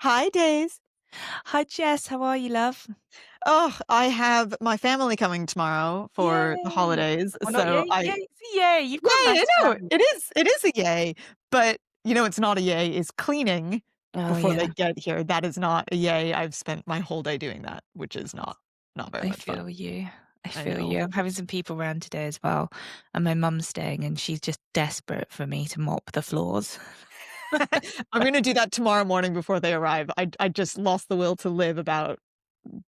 Hi, Days. Hi, Jess. How are you, love? Oh, I have my family coming tomorrow for the Yay. holidays, Well, not so yay. I Yay. It's a yay. You've yay, got a I nice know, family. it is a yay, but, it's not a yay, is cleaning Oh, before they yeah. get here. That is not a yay. I've spent my whole day doing that, which is not very I much fun. feel you. I I feel know. you. I'm having some people around today as well, and my mum's staying, and she's just desperate for me to mop the floors. I'm gonna do that tomorrow morning before they arrive. I just lost the will to live about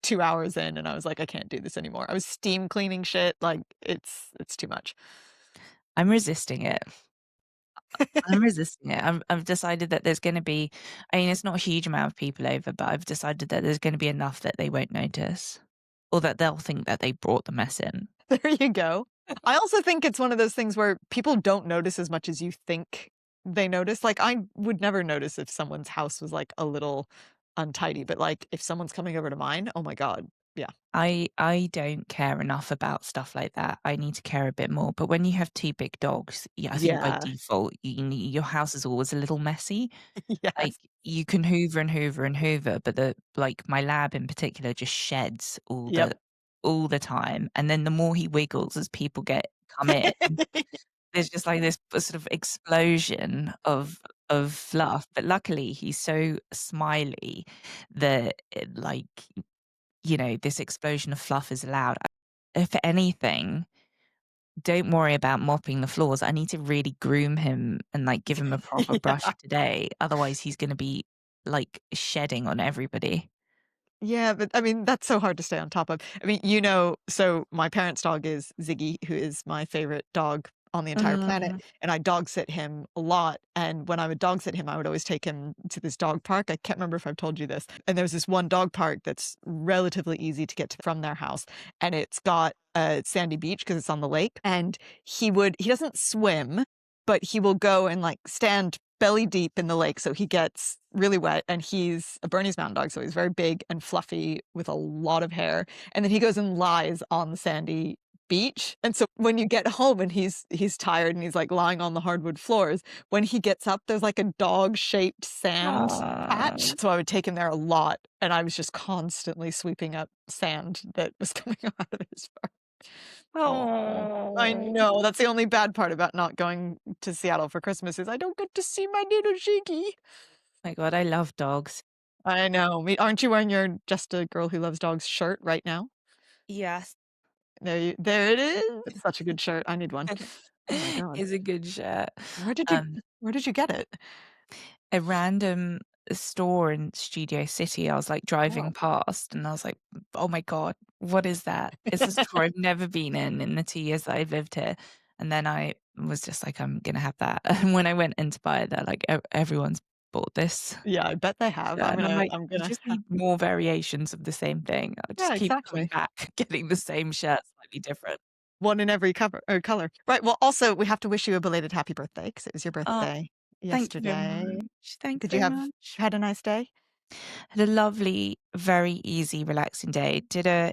2 hours in, and I was like, "I can't do this anymore." I was steam cleaning shit, like, it's too much. I'm resisting it. I'm resisting it. I've decided that there's going to be, I mean, it's not a huge amount of people over, but I've decided that there's going to be enough that they won't notice, or that they'll think that they brought the mess in. There you go. I also think it's one of those things where people don't notice as much as you think they notice. Like, I would never notice if someone's house was, like, a little untidy, but, like, if someone's coming over to mine, oh my god. Yeah. I don't care enough about stuff like that. I need to care a bit more. But when you have 2 big dogs, yeah, I think by Yeah. default, your house is always a little messy. Like, Yes. you can hoover and hoover and hoover, but my lab in particular just sheds Yep. all the time, and then the more he wiggles as people come in, there's just like this sort of explosion of fluff. But luckily, he's so smiley that this explosion of fluff is allowed. If anything, don't worry about mopping the floors. I need to really groom him and, like, give him a proper brush Yeah. today. Otherwise, he's gonna be, like, shedding on everybody. Yeah, but, I mean, that's so hard to stay on top of. I mean, so my parents' dog is Ziggy, who is my favorite dog on the entire planet, Mm. and I dog sit him a lot, and when I would dog sit him, I would always take him to this dog park. I can't remember if I've told you this, and there's this one dog park that's relatively easy to get to from their house, and it's got a sandy beach because it's on the lake, and he doesn't swim, but he will go and, like, stand belly deep in the lake, so he gets really wet, and he's a Bernese Mountain Dog, so he's very big and fluffy with a lot of hair, and then he goes and lies on the sandy beach, and so when you get home and he's tired and he's, like, lying on the hardwood floors, when he gets up, there's, like, a dog-shaped sand patch, Aw. so I would take him there a lot, and I was just constantly sweeping up sand that was coming out of his fur. Oh, I Oh. know, that's the only bad part about not going to Seattle for Christmas is I don't get to see my little Shiggy. My god, I love dogs. I know, me aren't you wearing your "Just a Girl Who Loves Dogs" shirt right now? Yes. There it is. It's such a good shirt, I need one. Oh my god. Is a good shirt. Where did you Um where did you get it? a random store in Studio City. I was, like, driving Oh. past, and I was like, "Oh my god, what is that?" It's a store I've never been in the 2 years that I've lived here, and then I was just like, "I'm gonna have that." And when I went in to buy it, they're like, Everyone's bought this Yeah, I bet they have. shirt," and I'm like, I'm "You gonna just ha need more variations of the same thing." I'll Yeah, just keep coming exactly. back, getting the same shirt, slightly different. One in every cover or color. Right, well, also, we have to wish you a belated happy birthday because it was your Oh, birthday thank you very yesterday. much. Thank you Did you very have much. had a nice day? Had a lovely, very easy, relaxing day. Did a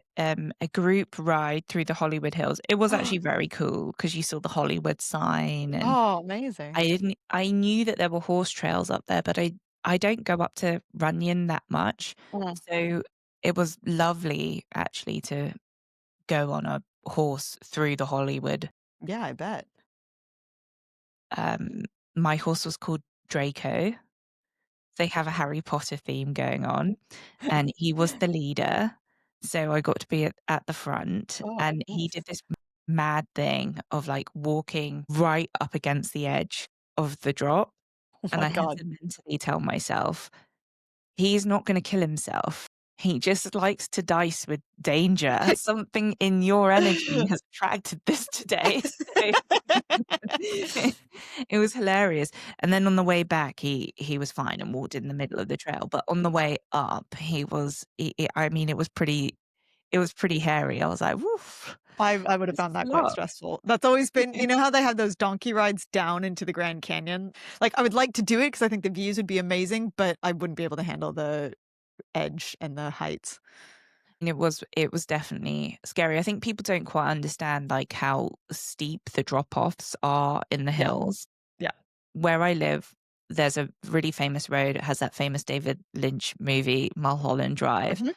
group ride through the Hollywood Hills. It was actually very cool because you saw the Hollywood sign, and Oh, amazing. I knew that there were horse trails up there, but I don't go up to Runyon that much. Mm. So it was lovely actually to go on a horse through the Hollywood. Yeah, I bet. Um, my horse was called Draco. They have a Harry Potter theme going on, and he was the leader, so I got to be at the front, Oh, and he nice. did this mad thing of, like, walking right up against the edge of the drop, Oh and my I had god. to mentally tell myself, "He's not gonna kill himself. He just likes to dice with danger. Something in your energy has attracted this today." So it was hilarious, and then on the way back, he was fine and walked in the middle of the trail, but on the way up, I mean, it was pretty hairy. I was like, "Woof, I would have this found is a that quite lot." stressful. That's always been how they have those donkey rides down into the Grand Canyon? Like, I would like to do it because I think the views would be amazing, but I wouldn't be able to handle the edge and the heights. And it was definitely scary. I think people don't quite understand, like, how steep the drop-offs are in the Yeah, hills. yeah. Where I live, there's a really famous road. It has that famous David Lynch movie, Mulholland Drive. Mhm.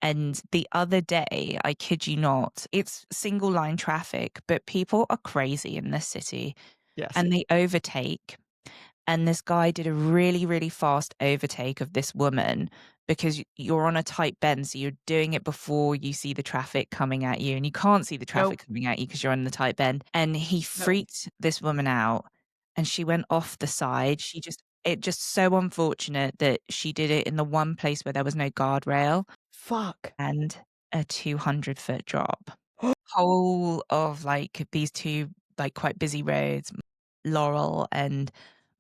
And the other day, I kid you not, it's single line traffic, but people are crazy in this city Yes. and they overtake. And this guy did a really, really fast overtake of this woman because you're on a tight bend. So you're doing it before you see the traffic coming at you. And you can't see the Nope. traffic coming at you because you're on the tight bend. And he Nope. freaked this woman out and she went off the side. It just so unfortunate that she did it in the one place where there was no guardrail Fuck. and a 200-foot drop. Whole of, like, these 2, like, quite busy roads, Laurel and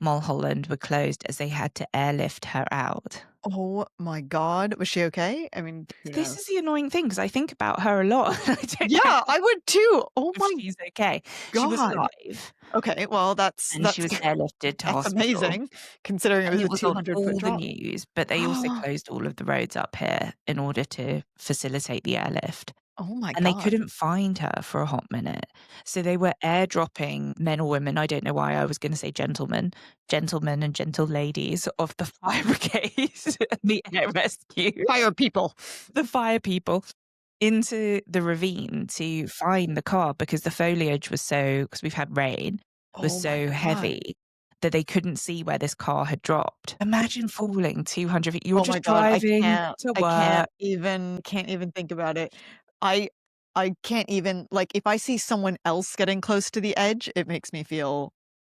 Mulholland, were closed as they had to airlift her out. Oh my god. Was she okay? I mean, who This knows? is the annoying thing because I think about her a lot. I don't know Yeah, I would too. Oh if my she's okay. She was god. alive, Okay, well, that's and she was airlifted to that's hospital, amazing considering it and was it a was on 200-foot all the drop. news, but they also closed all of the roads up here in order to facilitate the airlift. Oh my And they god. couldn't find her for a hot minute. So they were airdropping men or women, I don't know why I was gonna say gentlemen and gentle ladies of the fire brigade and the air rescue, Fire people. the fire people, into the ravine to find the car because the foliage was so, because 'cause we've had rain, was Oh my so god. heavy that they couldn't see where this car had dropped. Imagine falling 200 feet. You're Oh my just god, driving to I can't work. even think about it. I I can't even like, if I see someone else getting close to the edge, it makes me feel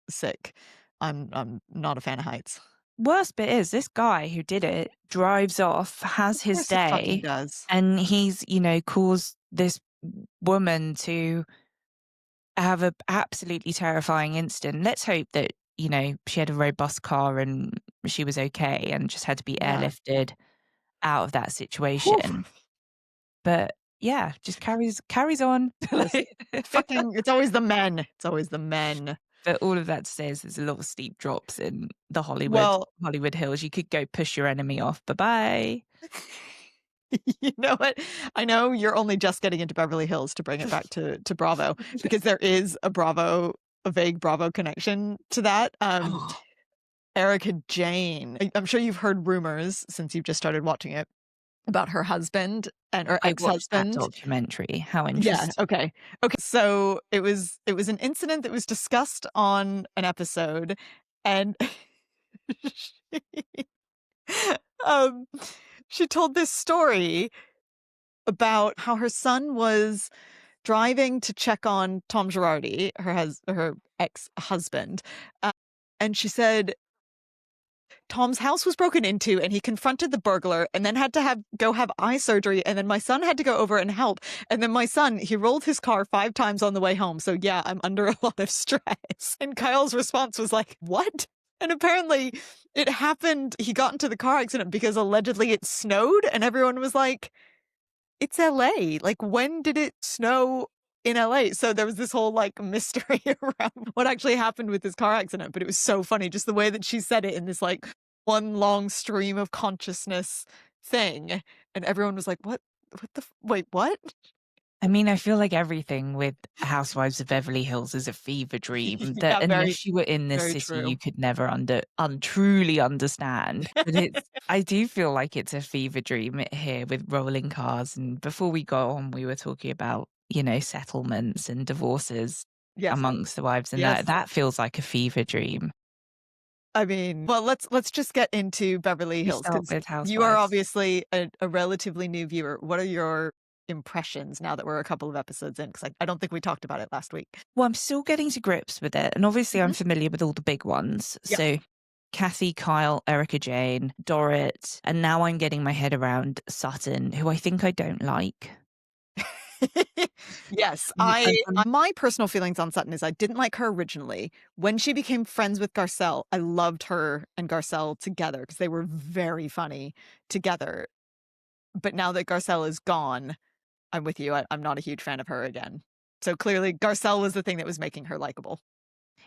sick. I'm not a fan of heights. Worst bit is this guy who did it drives off, has Of his course he fucking day, does. and he's, caused this woman to have a absolutely terrifying incident. Let's hope that, she had a robust car and she was okay and just had to be Yeah. airlifted out of that Whew. situation. But yeah, just carries on. Listen, fucking it's always the men. It's always the men. But all of that to say is there's a lot of steep drops in the Well, Hollywood Hills. You could go push your enemy off. Bye-bye. you know what? I know you're only just getting into Beverly Hills to bring it back to Bravo, because there is a vague Bravo connection to that. Erica Jane. I'm sure you've heard rumors since you've just started watching it about her husband and or I watched that ex-husband. documentary. How Yeah, interesting. okay. Okay, so it was an incident that was discussed on an episode, and she, um, she told this story about how her son was driving to check on Tom Girardi, her ex-husband, uh, and she said Tom's house was broken into and he confronted the burglar and then had to have eye surgery, and then my son had to go over and help, and then my son, he rolled his car 5 times on the way home, so yeah, I'm under a lot of stress. And Kyle's response was like, "What?" And apparently it happened, he got into the car accident because allegedly it snowed, and everyone was like, "It's LA. Like, when did it snow in LA?" So there was this whole, like, mystery around what actually happened with this car accident, but it was so funny just the way that she said it in this, like, one long stream of consciousness thing, and everyone was like, What the f wait, what?" I mean, I feel like everything with Housewives of Beverly Hills is a fever dream that Yeah, very, unless you were in this very city, you true. could never truly understand. But I do feel like it's a fever dream here with rolling cars. And before we go on, we were talking about, settlements and divorces Yes, amongst the wives, and yes. that feels like a fever dream. I mean, well, let's just get into Beverly We Hills start because with you are Housewives. obviously a relatively new viewer. What are your impressions now that we're a couple of episodes in? Because I don't think we talked about it last week. Well, I'm still getting to grips with it, and obviously I'm Mhm. familiar with all the big ones. Yeah. So Kathy, Kyle, Erica Jane, Dorit, and now I'm getting my head around Sutton, who I think I don't like. Yes, I've I done my personal feelings on Sutton is I didn't like her originally. When she became friends with Garcelle, I loved her and Garcelle together because they were very funny together. But now that Garcelle is gone, I'm with you. I'm not a huge fan of her again. So clearly, Garcelle was the thing that was making her likable.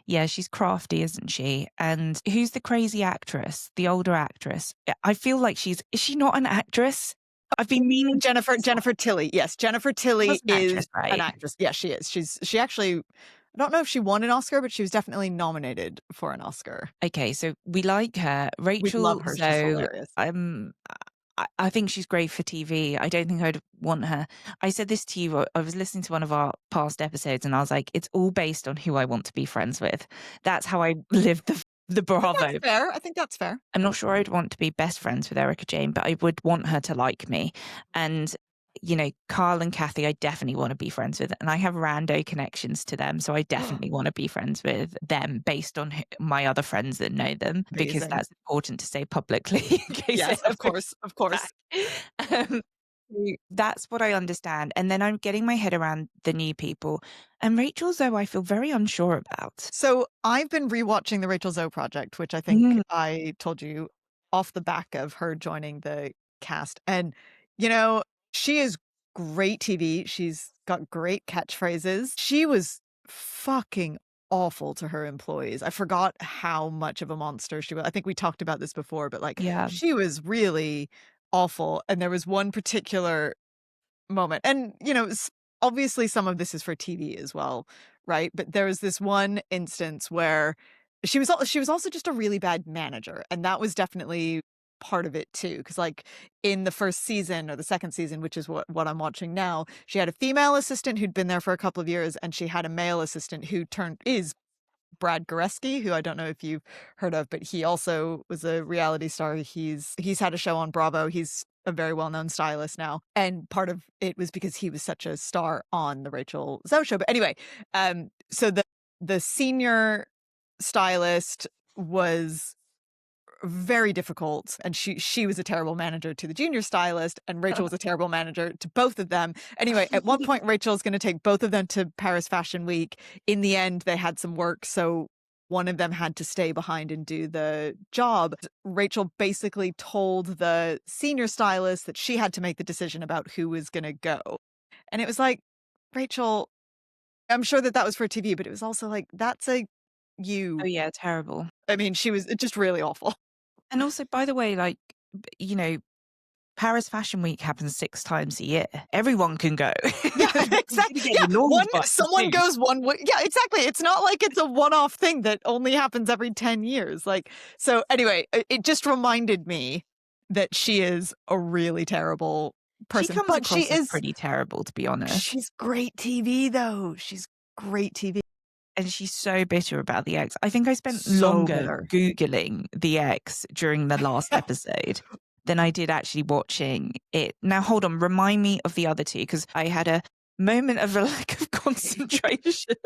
Yeah, she's crafty, isn't she? And who's the crazy actress? The older actress. I feel like is she not an actress? I've been meaning Jennifer Tilly. Yes, Jennifer she was Tilly an actress, is an right? actress. Yes, she is. She actually I don't know if she won an Oscar, but she was definitely nominated for an Oscar. Okay, so we like her. We love Rachel her, she's Zoe, hilarious. I think she's great for TV. I don't think I'd want her. I said this to you, I was listening to one of our past episodes and I was like, it's all based on who I want to be friends with. That's how I live the I think that's Bravo. fair, I think that's fair. I'm not sure I'd want to be best friends with Erica Jane, but I would want her to like me. And, you know, Carl and Kathy, I definitely want to be friends with. And I have rando connections to them. So I definitely want to be friends with them based on my other friends that know them, because Amazing. that's important to say publicly in case they Yes, have of course, of course. back. That's what I understand. And then I'm getting my head around the new people. And Rachel, though, I feel very unsure about. So, I've been rewatching the Rachel Zoe Project, which I think Mm, I told you off the back of her joining the cast, and, you know, she is great TV, she's got great catchphrases. She was fucking awful to her employees. I forgot how much of a monster she was. I think we talked about this before, but, like, yeah. she was really awful, and there was one particular moment. And, obviously some of this is for TV as well, right? But there was this one instance where she was also just a really bad manager, and that was definitely part of it too. Because like in the first season or the second season, which is what I'm watching now, she had a female assistant who'd been there for a couple of years, and she had a male assistant who turned is Brad Goreski, who I don't know if you've heard of, but he also was a reality star. He's had a show on Bravo. He's a very well-known stylist now. And part of it was because he was such a star on the Rachel Zoe show. But anyway, so the senior stylist was very difficult, and she was a terrible manager to the junior stylist, and Rachel was a terrible manager to both of them. Anyway, at one point Rachel's going to take both of them to Paris Fashion Week. In the end they had some work, so one of them had to stay behind and do the job. Rachel basically told the senior stylist that she had to make the decision about who was going to go. And it was like, Rachel, I'm sure that was for TV, but it was also like, that's a Oh, you. yeah, terrible. I mean, she was just really awful. And also, by the way, like, you know, Paris Fashion Week happens 6 times a year. Everyone can go. Yeah, You exactly. get Yeah, your normal buses someone too. goes one way. Yeah, exactly. It's not like it's a one-off thing that only happens every 10 years. Like, so anyway, it just reminded me that she is a really terrible She person, comes but across as pretty terrible, to be honest. she's great TV though. She's great TV. And she's so bitter about the ex. I think I spent So longer bitter. Googling the ex during the last episode than I did actually watching it. Now, hold on, remind me of the other 2, because I had a moment of a lack of concentration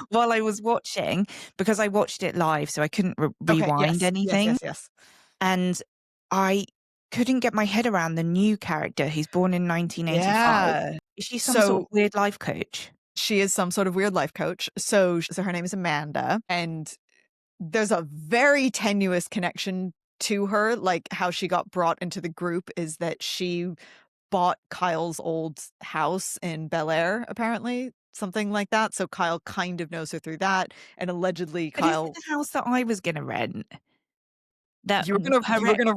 while I was watching, because I watched it live, so I couldn't Okay, rewind yes. Yes, anything. yes, yes. And I couldn't get my head around the new character who's born in 1985. Yeah. Is she some sort So of weird life coach? she is some sort of weird life coach. So her name is Amanda, and there's a very tenuous connection to her. Like how she got brought into the group is that she bought Kyle's old house in Bel Air, apparently, something like that. So Kyle kind of knows her through that, and allegedly But is it Kyle, the house that I was gonna rent? That you were gonna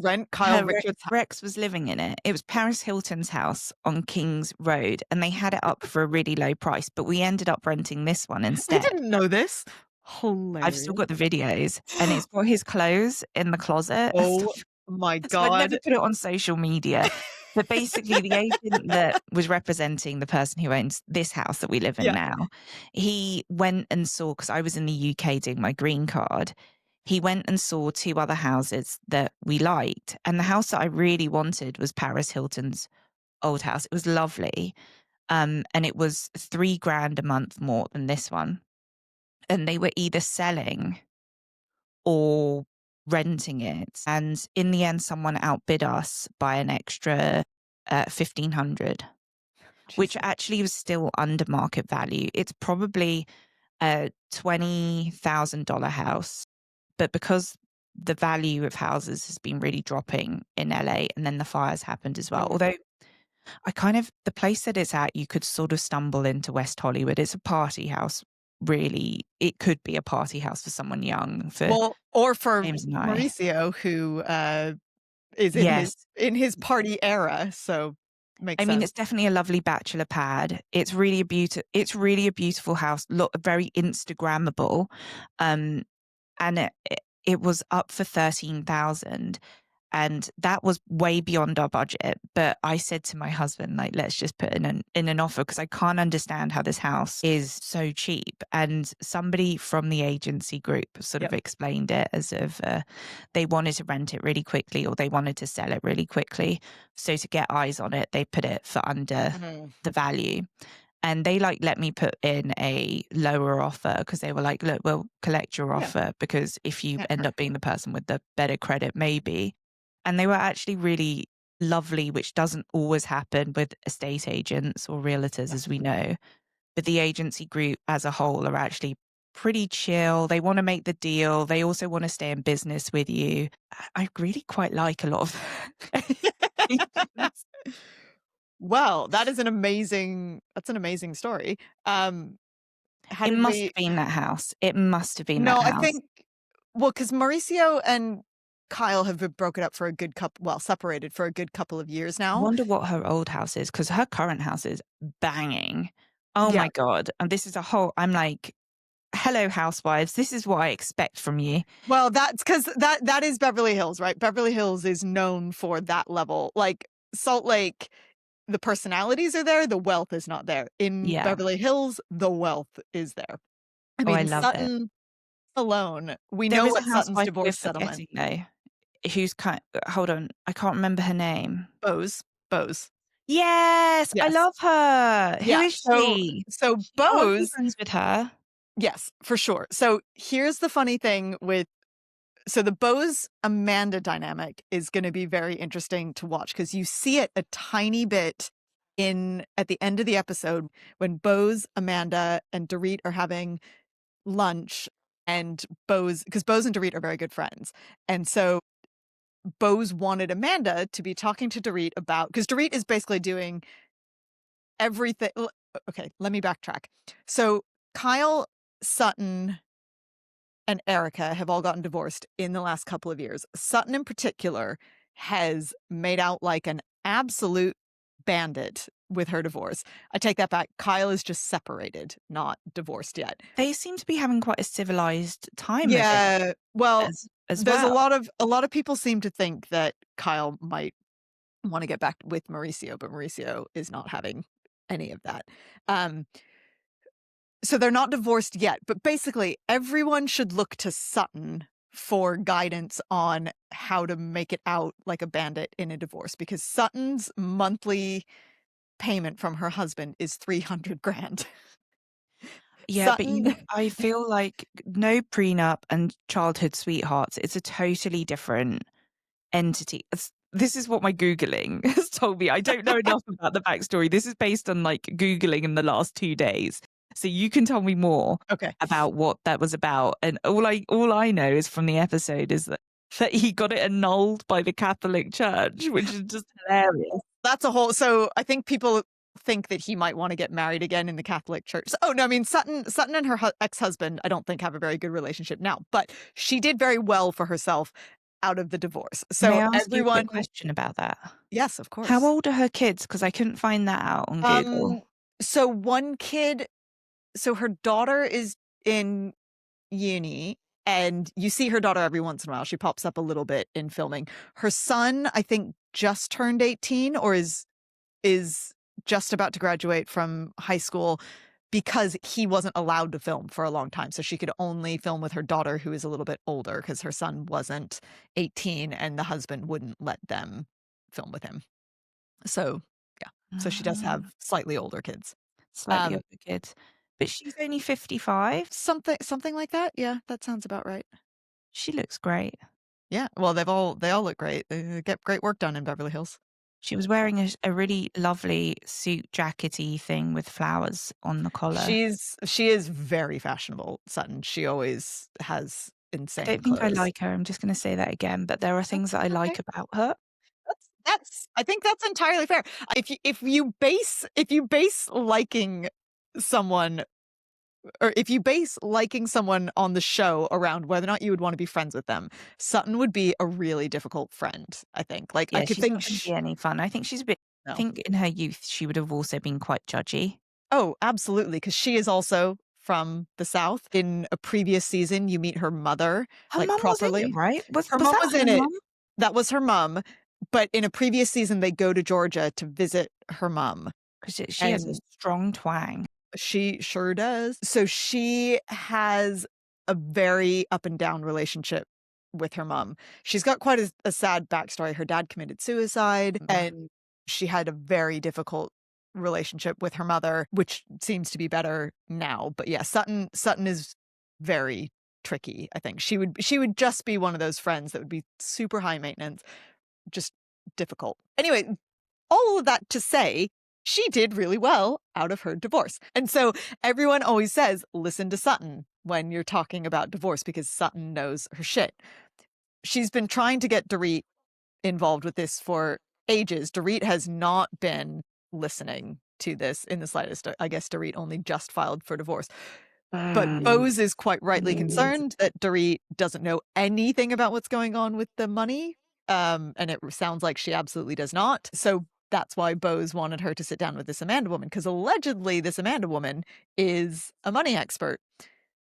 rent Kyle her Richards' house. Rex was living in it. It was Paris Hilton's house on King's Road, and they had it up for a really low price, but we ended up renting this one I instead. didn't know this. I've still Hilarious. got the videos, and it's got his clothes in the closet and Oh stuff. my So I'd never god. put it on social media. But basically, the agent that was representing the person who owns this house that we live in Yeah. now, he went and saw, because I was in the UK doing my green card, he went and saw 2 other houses that we liked. And the house that I really wanted was Paris Hilton's old house. It was lovely. And it was 3 grand a month more than this one. And they were either selling or renting it. And in the end, someone outbid us by an extra 1,500, which Jesus. actually was still under market value. It's probably a $20,000 house, but because the value of houses has been really dropping in LA, and then the fires happened as well. Mm. Although the place that it's at, you could sort of stumble into West Hollywood. It's a party house, really. It could be a party house for someone young, for Well, or for James and I. Mauricio, who is Yes. in his party era. So Makes I mean, sense. it's definitely a lovely bachelor pad. It's really a beautiful house, very Instagrammable. And it was up for 13,000. And that was way beyond our budget. But I said to my husband, like, let's just put in an offer, because I can't understand how this house is so cheap. And somebody from the agency group sort of explained it as if they wanted to rent it really quickly, or they wanted to sell it really quickly. So to get eyes on it, they put it for under the value. And they let me put in a lower offer, because they were like, look, we'll collect your offer, because if you end up being the person with the better credit, maybe. And they were actually really lovely, which doesn't always happen with estate agents or realtors, as we know. But the agency group as a whole are actually pretty chill. They want to make the deal. They also want to stay in business with you. I really quite like a lot of agents. Well, that's an amazing story. How It did must we have been that house. It must have been that No, I house. think because Mauricio and Kyle have been broken up for a good couple separated for a good couple of years now. Wonder what her old house is, because her current house is banging. Oh Yeah. my God. And this is I'm like, hello, Housewives. This is what I expect from you. Well, that's because that is Beverly Hills, right? Beverly Hills is known for that level. Like Salt Lake, the personalities are there, the wealth is not there. In Yeah. Beverly Hills, the wealth is there. I Oh, I mean, love it. Sutton alone, we There know is a what Sutton's housewife we're divorce settlement. forgetting, though, who's hold on. I can't remember her name. Bose. Yes, I Yes. love her. Who Yeah. is she? So I want to be Bose, friends with her. yes, for sure. So here's the funny thing with the Bose Amanda dynamic is going to be very interesting to watch, because you see it a tiny bit at the end of the episode when Bose, Amanda, and Dorit are having lunch, and because Bose and Dorit are very good friends. And so Bose wanted Amanda to be talking to Dorit about, because Dorit is basically doing everything. Okay, let me backtrack. So Kyle, Sutton, and Erica have all gotten divorced in the last couple of years. Sutton in particular has made out like an absolute bandit with her divorce. I take that back. Kyle is just separated, not divorced yet. They seem to be having quite a civilized time of it Yeah, well, as there's well. a lot of people seem to think that Kyle might want to get back with Mauricio, but Mauricio is not having any of that. Um, so they're not divorced yet, but basically everyone should look to Sutton for guidance on how to make it out like a bandit in a divorce, because Sutton's monthly payment from her husband is 300 grand. Yeah, but Sutton, I feel like no prenup and childhood sweethearts. It's a totally different entity. This is what my Googling has told me. I don't know enough about the backstory. This is based on Googling in the last 2 days. So you can tell me more okay. about what that was about. And all I know is from the episode is that he got it annulled by the Catholic Church, which is just hilarious. That's a whole, so I think people think that he might want to get married again in the Catholic Church. Oh no, I mean Sutton and her ex-husband I don't think have a very good relationship now, but she did very well for herself out of the divorce. May So I ask you a everyone, quick question about that? yes, of How course. old are her kids? Because I couldn't find that out on Google. So one kid, so her daughter is in uni, and you see her daughter every once in a while. She pops up a little bit in filming. Her son, I think, just turned 18 or is just about to graduate from high school, because he wasn't allowed to film for a long time. So she could only film with her daughter, who is a little bit older, because her son wasn't 18 and the husband wouldn't let them film with him. So, yeah. So she does Ah, have slightly older kids. slightly older kids. But she's only 55. Something like that. Yeah, that sounds about right. She looks great. Yeah. Well, they all look great. They get great work done in Beverly Hills. She was wearing a really lovely suit jackety thing with flowers on the collar. She is very fashionable, Sutton. She always has I insane don't think I clothes. like her. I'm just going to say that again, but there are things that I Okay. like about her. That's I think that's entirely fair. If you base liking someone, or if you base liking someone on the show around whether or not you would want to be friends with them, Sutton would be a really difficult friend, I think. Like I Yeah, could she's think not going to be any fun. I think she's a bit I No. think in her youth, she would have also been quite judgy. Oh, absolutely, because she is also from the South. In a previous season, you meet her mother, Her like, mum was in it, properly. right? Was Her was mom that was her in it. mum? That was her mom, but in a previous season, they go to Georgia to visit her mom, 'Cause she has a and strong twang. she sure does. So she has a very up and down relationship with her mom. She's got quite a sad backstory. Her dad committed suicide, and she had a very difficult relationship with her mother, which seems to be better now. But yeah, Sutton is very tricky, I think. She would just be one of those friends that would be super high maintenance, just difficult. Anyway, all of that to say, she did really well out of her divorce. And so everyone always says, listen to Sutton when you're talking about divorce because Sutton knows her shit. She's been trying to get Dorit involved with this for ages. Dorit has not been listening to this in the slightest. I guess Dorit only just filed for divorce. But Bose is quite rightly concerned that Dorit doesn't know anything about what's going on with the money. And it sounds like she absolutely does not. So that's why Bose wanted her to sit down with this Amanda woman, because allegedly this Amanda woman is a money expert.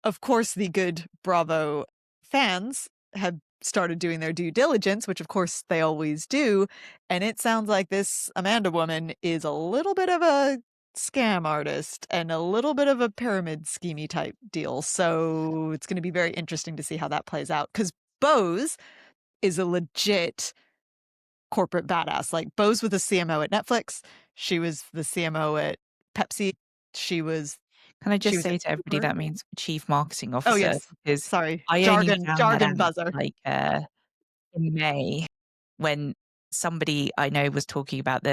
Of course, the good Bravo fans have started doing their due diligence, which of course they always do. And it sounds like this Amanda woman is a little bit of a scam artist and a little bit of a pyramid schemey type deal. So it's going to be very interesting to see how that plays out, because Bose is a legit corporate badass. Like Bose was the CMO at Netflix. She was the CMO at Pepsi. She was Can I she just was at say to everybody Cooper. that means Chief Marketing Oh Officer, yes. because Sorry. I only found that Jargon out, buzzer. like, in May when somebody I know was talking about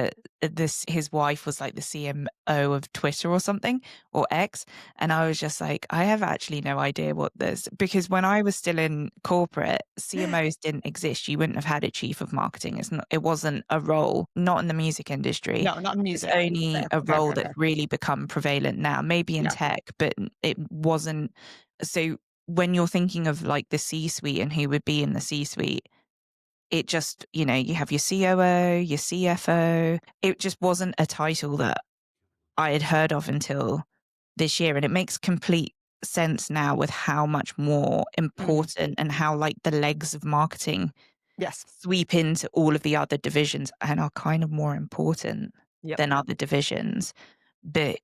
his wife was like the CMO of Twitter or something, or X, and I was just like, I have actually no idea what this, because when I was still in corporate, CMOs didn't exist. You wouldn't have had a chief of marketing. It wasn't a role, not in the music industry. No, not in It's music. only Fair, a fair, role fair, that's fair. really become prevalent now, maybe in Yeah. tech, but it wasn't. So when you're thinking of like the C-suite and who would be in the C-suite, it just, you have your COO, your CFO. It just wasn't a title that I had heard of until this year. And it makes complete sense now with how much more Mhm. important and how like the legs of marketing Yes. sweep into all of the other divisions and are kind of more important Yep. than other divisions. But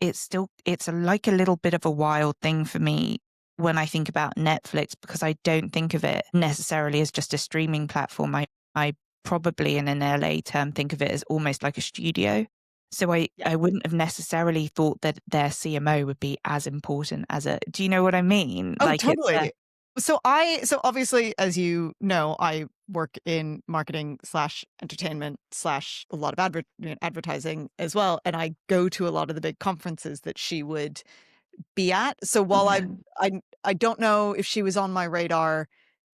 like a little bit of a wild thing for me when I think about Netflix, because I don't think of it necessarily as just a streaming platform. I probably in an LA term think of it as almost like a studio. So Yeah. I wouldn't have necessarily thought that their CMO would be as important as do you know what I mean? Oh, Like totally. So obviously, as you know, I work in marketing slash entertainment slash a lot of advertising as well. And I go to a lot of the big conferences that she would be at. So while I don't know if she was on my radar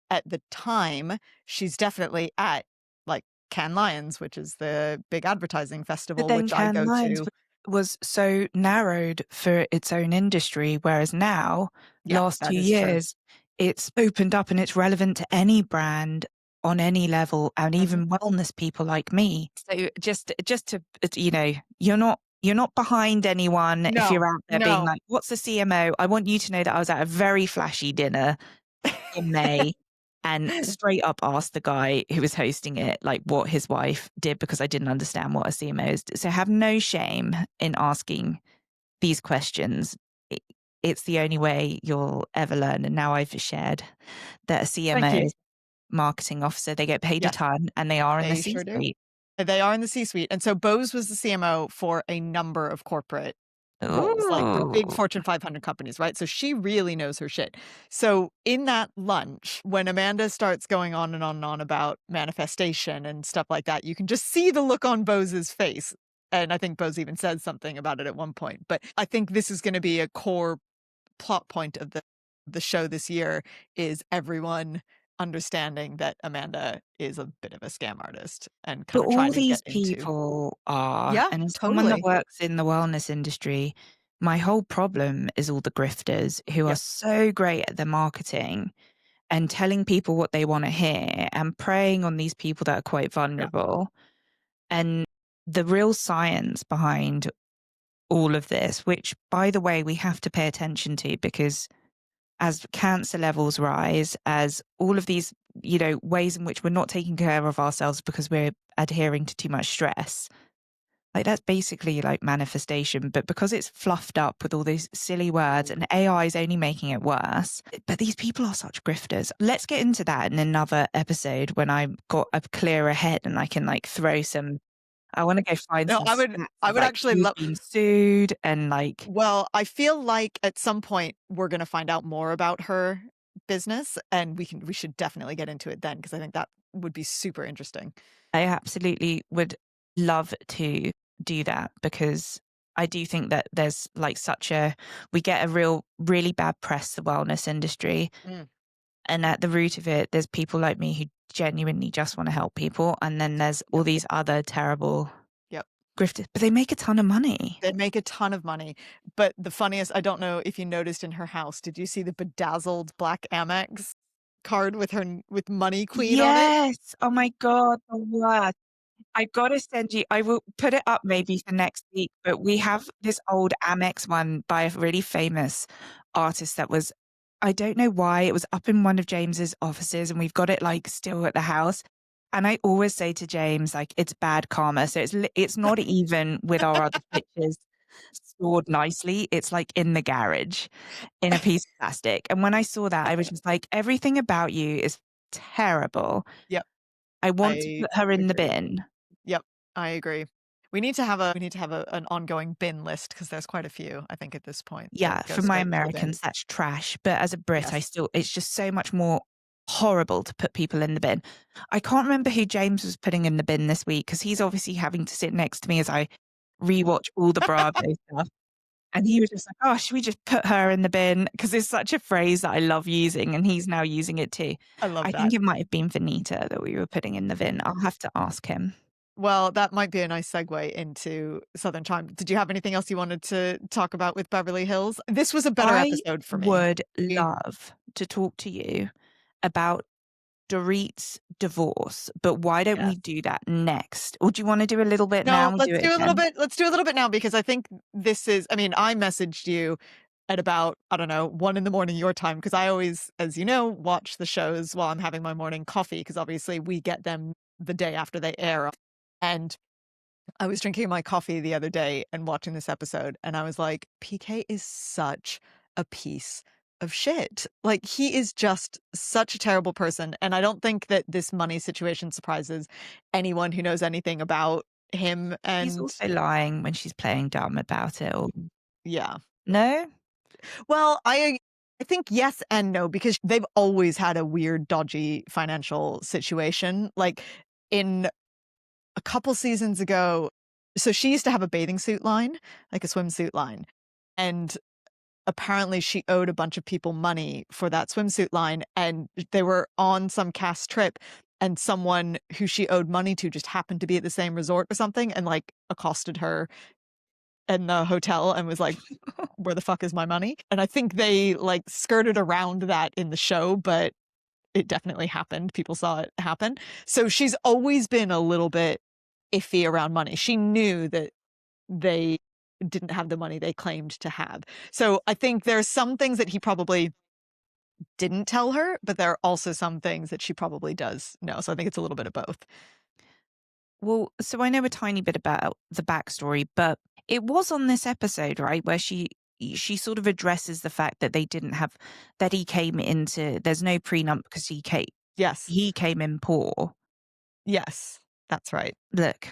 at the time, she's definitely at like Cannes Lions, which is the big advertising But festival, then which I Cannes go Lions to. was so narrowed for its own industry, whereas now, Yeah, last that 2 is true. years, it's opened up and it's relevant to any brand on any level and Mhm. even wellness people like me. So just to, you're not behind anyone if No, you're out there being no. like, "What's the CMO?" I want you to know that I was at a very flashy dinner in May and straight up asked the guy who was hosting it, like, what his wife did, because I didn't understand what a CMO is. So have no shame in asking these questions. It, it's the only way you'll ever learn. And now I've shared that a Thank CMO you. is marketing officer. They get paid a Yes, ton and they are in the they sure do. C-suite. They are in the C-suite, and so Bose was the CMO for a number of corporate roles, like the big Ooh. Fortune 500 companies, right? So she really knows her shit. So in that lunch, when Amanda starts going on and on and on about manifestation and stuff like that, you can just see the look on Bose's face. And I think Bose even said something about it at one point. But I think this is going to be a core plot point of the show this year, is everyone understanding that Amanda is a bit of a scam artist and But kind of all trying to these get into. people are, Yeah, and as someone that totally. works in the wellness industry, my whole problem is all the grifters who are Yep. so great at their marketing and telling people what they want to hear and preying on these people that are quite Yeah. vulnerable. And the real science behind all of this, which, by the way, we have to pay attention to because as cancer levels rise, as all of these, ways in which we're not taking care of ourselves because we're adhering to too much stress, like that's basically like manifestation. But because it's fluffed up with all these silly words and AI is only making it worse, but these people are such grifters. Let's get into that in another episode when I've got a clearer head and I can like throw some. I want to go find No, some I would stats I of would like actually who's love. been sued and like, Well, I feel like at some point we're gonna find out more about her business, and we should definitely get into it then because I think that would be super interesting. I absolutely would love to do that because I do think that there's like we get a really bad press, the wellness industry. Mm, And at the root of it, there's people like me who genuinely just want to help people. And then there's all yep, these other terrible yep. grifters, but they make a ton of money. They make a ton of money, but the funniest, I don't know if you noticed in her house, did you see the bedazzled black Amex card with with Money Queen on it? Yes. Oh my God. The worst. I gotta send you I will put it up maybe for next week, but we have this old Amex one by a really famous artist that was I don't know why, it was up in one of James's offices, and we've got it, like, still at the house, and I always say to James, like, "It's bad karma," so it's not even with our other pictures stored nicely, it's, like, in the garage in a piece of plastic, and when I saw that, I was just like, "Everything about you is terrible. Yep, I want to I put her in the agree. bin." Yep, I agree. We need to have an ongoing bin list because there's quite a few, I think, at this point that Yeah, go for my straight into the bin. Americans, that's trash, but as a Brit, Yes. it's just so much more horrible to put people in the bin. I can't remember who James was putting in the bin this week because he's obviously having to sit next to me as I rewatch all the Bravo stuff, and he was just like, "Oh, should we just put her in the bin?" Because it's such a phrase that I love using, and he's now using it too. I love I that. think it might have been Venita that we were putting in the bin. I'll have to ask him. Well, that might be a nice segue into Southern Charm. Did you have anything else you wanted to talk about with Beverly Hills? This was a better I episode for me. would E love to talk to you about Dorit's divorce, but why don't Yes. we do that next? Or do you wanna do a little bit now No, and we do it again? let's do a little bit now because I think this is I mean, I messaged you at about, I don't know, 1 in the morning your time because I always, as you know, watch the shows while I'm having my morning coffee because obviously we get them the day after they air. And I was drinking my coffee the other day and watching this episode, and I was like, PK is such a piece of shit. Like, he is just such a terrible person. And I don't think that this money situation surprises anyone who knows anything about him. She's And also lying when she's playing dumb about it or yeah. no? Well, I think yes and no because they've always had a weird, dodgy financial situation. Like, in a couple seasons ago, so she used to have a bathing suit line, like a swimsuit line, and apparently she owed a bunch of people money for that swimsuit line, and they were on some cast trip, and someone who she owed money to just happened to be at the same resort or something and, like, accosted her in the hotel and was like, "Where the fuck is my money?" And I think they, like, skirted around that in the show, but it definitely happened. People saw it happen. So she's always been a little bit iffy around money. She knew that they didn't have the money they claimed to have. So I think there's some things that he probably didn't tell her, but there are also some things that she probably does know. So I think it's a little bit of both. Well, so I know a tiny bit about the backstory, but it was on this episode, right, where she sort of addresses the fact that they didn't have that he came into there's no prenup because Yes. he came in poor. Yes. That's right. Look,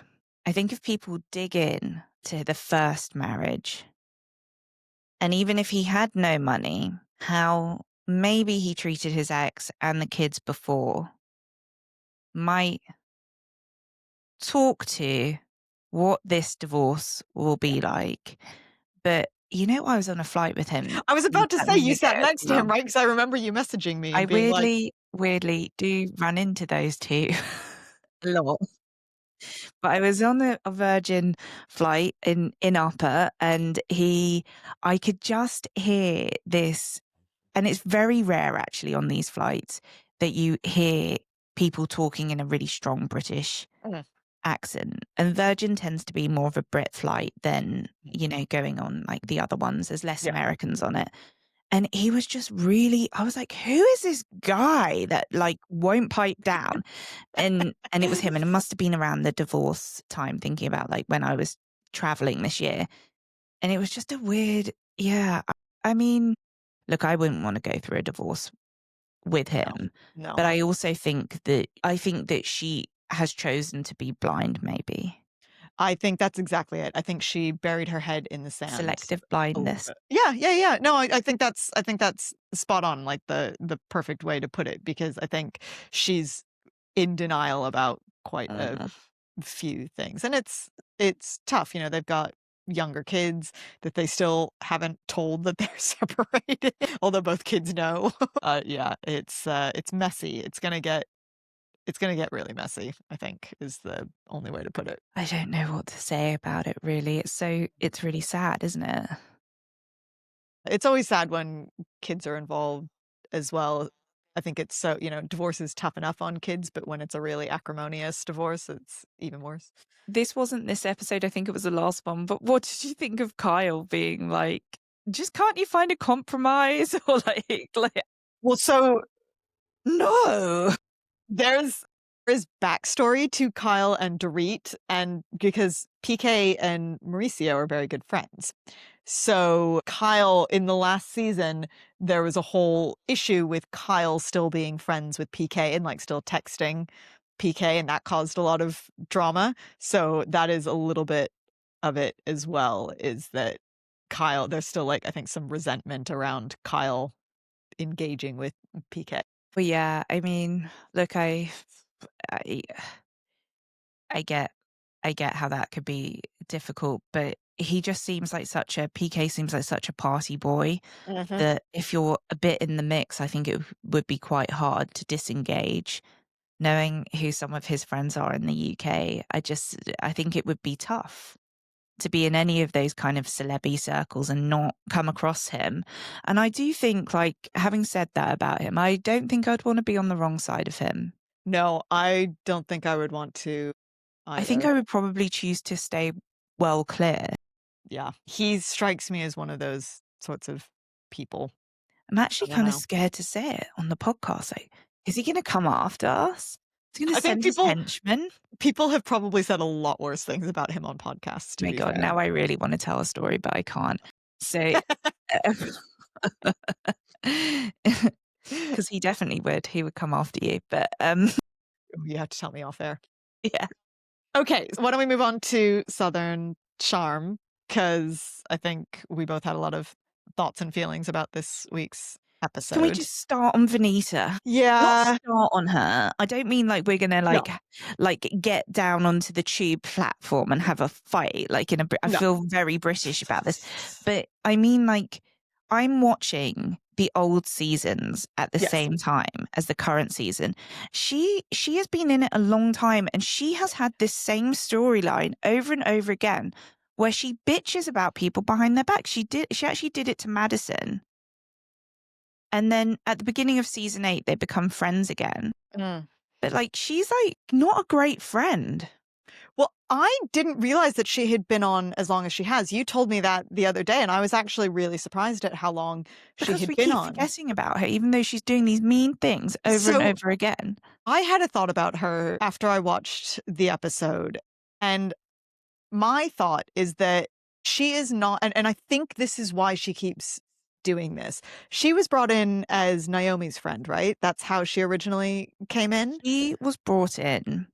I think if people dig in to the first marriage, and even if he had no money, how maybe he treated his ex and the kids before might talk to what this divorce will be like. But I was on a flight with him I was about to at say you sat Munich as next to well. him, right? Because I remember you messaging me I and being like, weirdly do run into those 2 a lot. But I was on a Virgin flight in upper, and I could just hear this, and it's very rare actually on these flights that you hear people talking in a really strong British "Mm." accent. And Virgin tends to be more of a Brit flight than, going on like the other ones. There's less Yeah. Americans on it. And he was just really, I was like, who is this guy that like won't pipe down? And it was him. And it must have been around the divorce time, thinking about like when I was traveling this year. And it was just a weird, yeah. I mean, look, I wouldn't want to go through a divorce with No, him. no. But I think that she has chosen to be blind, maybe. I think that's exactly it. I think she buried her head in the sand Selective a little blindness. bit. Yeah, yeah, yeah. No, I think that's spot on, like the perfect way to put it, because I think she's in denial about quite a Mm. few things. And it's tough, they've got younger kids that they still haven't told that they're separated, although both kids know. Yeah, it's messy. It's gonna get really messy, I think, is the only way to put it. I don't know what to say about it, really. It's really sad, isn't it? It's always sad when kids are involved as well. I think it's so, divorce is tough enough on kids, but when it's a really acrimonious divorce, it's even worse. This wasn't this episode, I think it was the last one, but what did you think of Kyle being like, just can't you find a compromise? Or like, Well, so no. there's backstory to Kyle and Dorit, and because PK and Mauricio are very good friends. So Kyle, in the last season, there was a whole issue with Kyle still being friends with PK and like still texting PK, and that caused a lot of drama. So that is a little bit of it as well, is that Kyle, there's still like, I think, some resentment around Kyle engaging with PK. But yeah, I mean, look, I I get I get how that could be difficult, but he just seems like PK seems like such a party boy Mhm. that if you're a bit in the mix, I think it would be quite hard to disengage. Knowing who some of his friends are in the UK, I think it would be tough to be in any of those kind of celeb circles and not come across him. And I do think, like, having said that about him, I don't think I'd want to be on the wrong side of him. No, I don't think I would want to I think either. I would probably choose to stay well clear. Yeah, he strikes me as one of those sorts of people. I'm I actually don't kind of know. scared to say it on the podcast. Like, is he going to come after us? Is he going I to think send his people henchmen? people have probably said a lot worse things about him on podcasts, to My be God, fair. now I really want to tell a story, but I can't. So, because he definitely would. He would come after you. But You have to tell me off air. yeah. Okay, so why don't we move on to Southern Charm? Because I think we both had a lot of thoughts and feelings about this week's Can we episode. just start on Venita? Not Yeah, start on her. I don't mean like we're gonna no, like get down onto the tube platform and have a fight. Like I no, feel very British about this, but I mean like I'm watching the old seasons at the yes. same time as the current season. She has been in it a long time, and she has had this same storyline over and over again, where she bitches about people behind their back. She actually did it to Madison. And then at the beginning of season 8, they become friends again. Mm. But like, she's like not a great friend. Well, I didn't realize that she had been on as long as she has. You told me that the other day, and I was actually really surprised at how long she Because had we been keep on. forgetting about her, even though she's doing these mean things over and So over again. I had a thought about her after I watched the episode. And my thought is that she is not, and I think this is why she keeps doing this. She was brought in as Naomi's friend, right? That's how she originally came in. She was brought in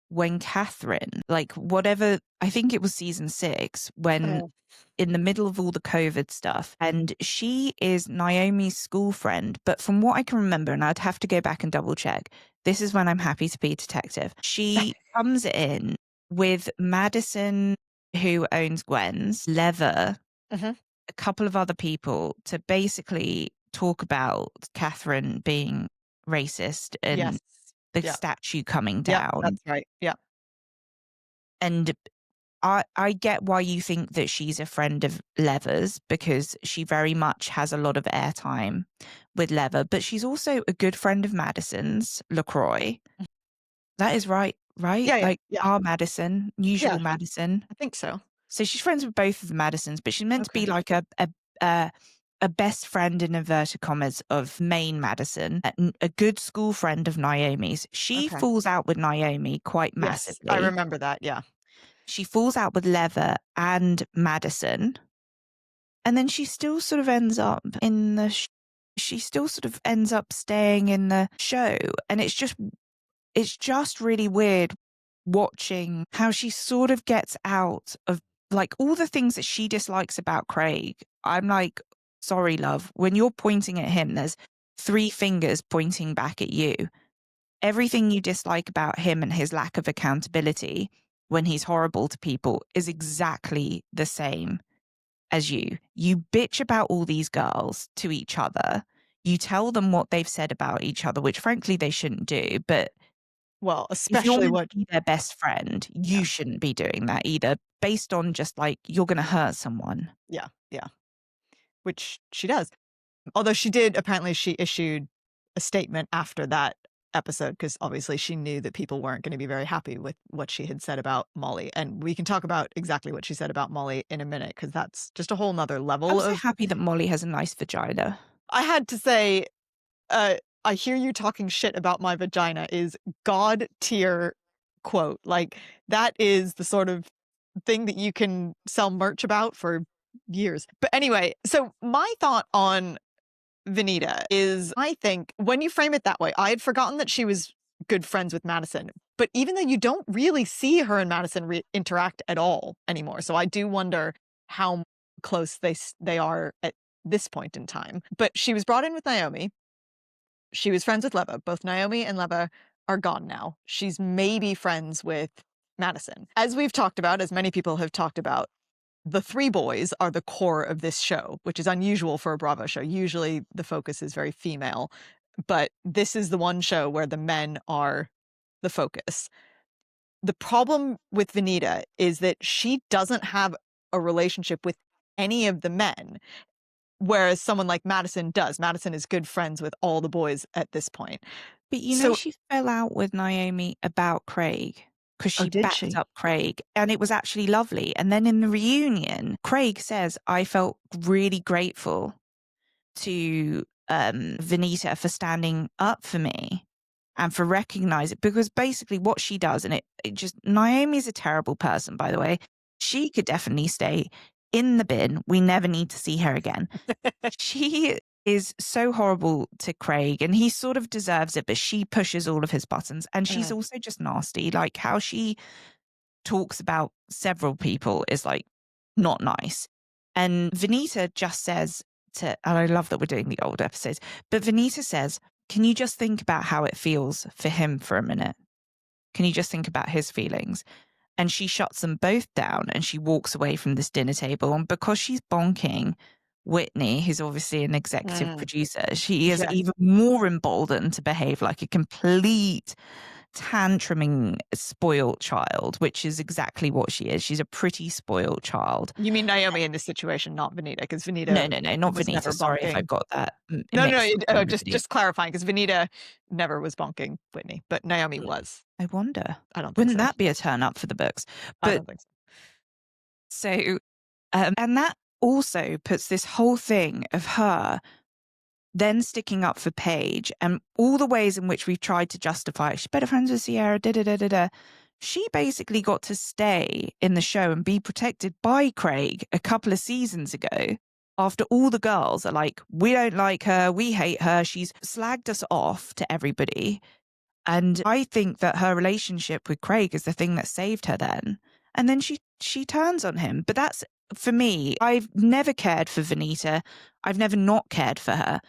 when Catherine, like whatever, I think it was season 6, when Oh. in the middle of all the COVID stuff. And she is Naomi's school friend. But from what I can remember, and I'd have to go back and double check, this is when I'm happy to be a detective. She comes in with Madison, who owns Gwen's, Leather, Mhm. a couple of other people to basically talk about Catherine being racist and Yes. the Yeah. statue coming Yep. down. That's right. Yeah. And I get why you think that she's a friend of Leather's, because she very much has a lot of airtime with Leather, but she's also a good friend of Madison's, LaCroix. That is right. right? Yeah, yeah, Like yeah. our Madison, usual Yeah, Madison. I think so. So she's friends with both of the Madisons, but she's meant to be Okay. like a a best friend in inverted commas of main Madison, a good school friend of Naomi's. She Okay. falls out with Naomi quite Yes, I massively. remember that, yeah. She falls out with Leather and Madison, and then she still sort of ends up in the she still sort of ends up staying in the show, and it's just really weird watching how she sort of gets out of like all the things that she dislikes about Craig. I'm like, sorry, love, when you're pointing at him, there's three fingers pointing back at you. Everything you dislike about him and his lack of accountability when he's horrible to people is exactly the same as you. You bitch about all these girls to each other. You tell them what they've said about each other, which frankly they shouldn't do. But Well, if you're especially meant what to be their best friend, yeah, you shouldn't be doing that either, based on just like you're going to hurt someone. yeah, yeah, which she does. Although she issued a statement after that episode because obviously she knew that people weren't gonna be very happy with what she had said about Molly, and we can talk about exactly what she said about Molly in a minute because that's just a whole 'nother I'm level so of happy that Molly has a nice vagina. I had to say, "I hear you talking shit about my vagina" is god tier quote, like, that is the sort of thing that you can sell merch about for years. But anyway, so my thought on Venita is I think when you frame it that way, I had forgotten that she was good friends with Madison. But even though you don't really see her and Madison interact at all anymore, so I do wonder how close they are at this point in time. But she was brought in with Naomi. She was friends with Leva. Both Naomi and Leva are gone now. She's maybe friends with Madison. As we've talked about, as many people have talked about, the three boys are the core of this show, which is unusual for a Bravo show. Usually the focus is very female, but this is the one show where the men are the focus. The problem with Venita is that she doesn't have a relationship with any of the men, whereas someone like Madison does. Madison is good friends with all the boys at this point. But you know, So, she fell out with Naomi about Craig because oh, she did backed she? up Craig and it was actually lovely. And then in the reunion, Craig says, I felt really grateful to Venita for standing up for me and for recognizing because basically what she does, and it just Naomi's a terrible person, by the way. She could definitely stay in the bin. We never need to see her again. She is so horrible to Craig and he sort of deserves it, but she pushes all of his buttons and she's Mm. also just nasty. Like how she talks about several people is like not nice. And Venita just says and I love that we're doing the old episodes, but Venita says, can you just think about how it feels for him for a minute? Can you just think about his feelings? And she shuts them both down and she walks away from this dinner table. And because she's bonking Whitney, who's obviously an executive Mm. producer, she is Yes. even more emboldened to behave like a complete tantruming spoiled child, which is exactly what she is. She's a pretty spoiled child. You mean Naomi in this situation, not Venita, because No, Venita no, no, not was Venita. never Sorry if I bonking. got that No, no, mixed with no, just everybody. just clarifying, because Venita never was bonking Whitney, but Naomi Mm, was. I wonder. I don't think Wouldn't so. that be a turn up for the books? I But don't think so. so, and that also puts this whole thing of her then sticking up for Paige and all the ways in which we've tried to justify it. She's better friends with Sierra, da da da da da. She basically got to stay in the show and be protected by Craig a couple of seasons ago after all the girls are like, we don't like her, we hate her, she's slagged us off to everybody. And I think that her relationship with Craig is the thing that saved her then. And then she turns on him. But that's for me, I've never cared for Venita. I've never not cared for her.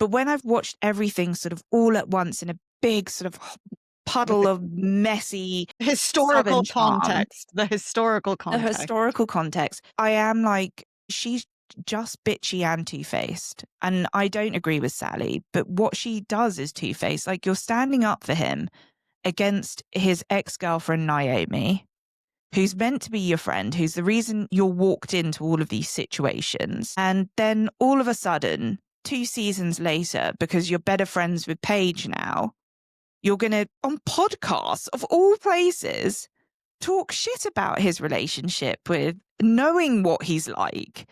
But when I've watched everything sort of all at once in a big sort of With puddle the of messy historical Southern charm, context, the historical the context. historical context, I am like, she's just bitchy and two-faced. And I don't agree with Sally, but what she does is two-faced. Like you're standing up for him against his ex-girlfriend Naomi, who's meant to be your friend, who's the reason you're walked into all of these situations. And then all of a sudden, 2 seasons later, because you're better friends with Paige now, you're going to, on podcasts of all places, talk shit about his relationship with knowing what he's like.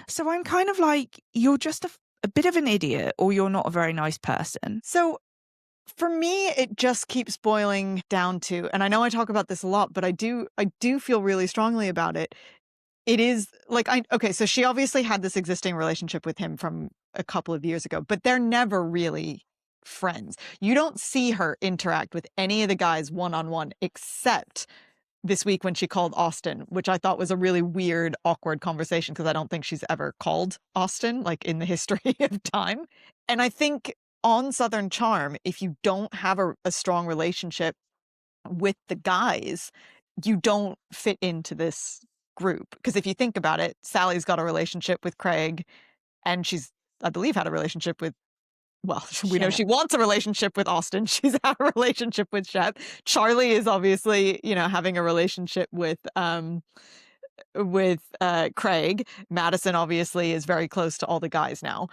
So I'm kind of like, you're just a bit of an idiot, or you're not a very nice person. So for me, it just keeps boiling down to, and I know I talk about this a lot, but I do feel really strongly about it. It is like, okay, so she obviously had this existing relationship with him from a couple of years ago, but they're never really friends. You don't see her interact with any of the guys one-on-one except this week when she called Austin, which I thought was a really weird, awkward conversation because I don't think she's ever called Austin, like, in the history of time. And I think on Southern Charm, if you don't have a strong relationship with the guys, you don't fit into this group. Because if you think about it, Sally's got a relationship with Craig, and she's, I believe, had a relationship with, well, we know Shep. she wants a relationship with Austin. She's had a relationship with Shep. Charlie is obviously, having a relationship with Craig. Madison obviously is very close to all the guys now.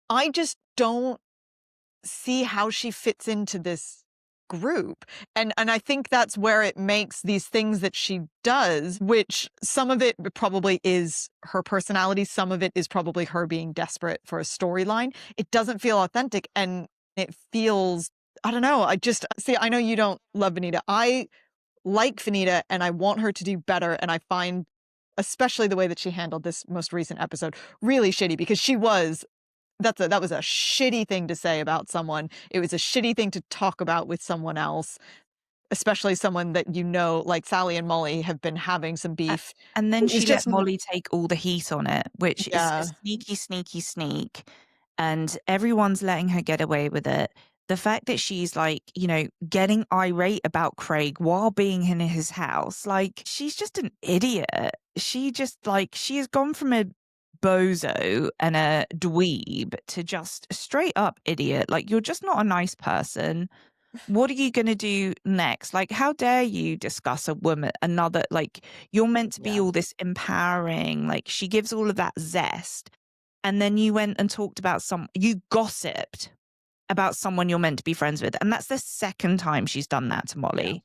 I just don't see how she fits into this group. And I think that's where it makes these things that she does, which some of it probably is her personality, some of it is probably her being desperate for a storyline. It doesn't feel authentic, and it feels, I don't know, I know you don't love Venita. I like Venita and I want her to do better, and I find especially the way that she handled this most recent episode really shitty, because that was a shitty thing to say about someone. It was a shitty thing to talk about with someone else, especially someone that, like Sally and Molly have been having some beef. And then It was she let just Molly take all the heat on it, which is a yeah. sneaky, sneaky sneak. And everyone's letting her get away with it. The fact that she's like, getting irate about Craig while being in his house, like, she's just an idiot. She has gone from a bozo and a dweeb to just a straight up idiot. Like, you're just not a nice person. What are you going to do next? Like, how dare you discuss a woman, another, like, you're meant to be Yeah. all this empowering, like, she gives all of that zest. And then you went and talked about you gossiped about someone you're meant to be friends with. And that's the second time she's done that to Yeah. Molly.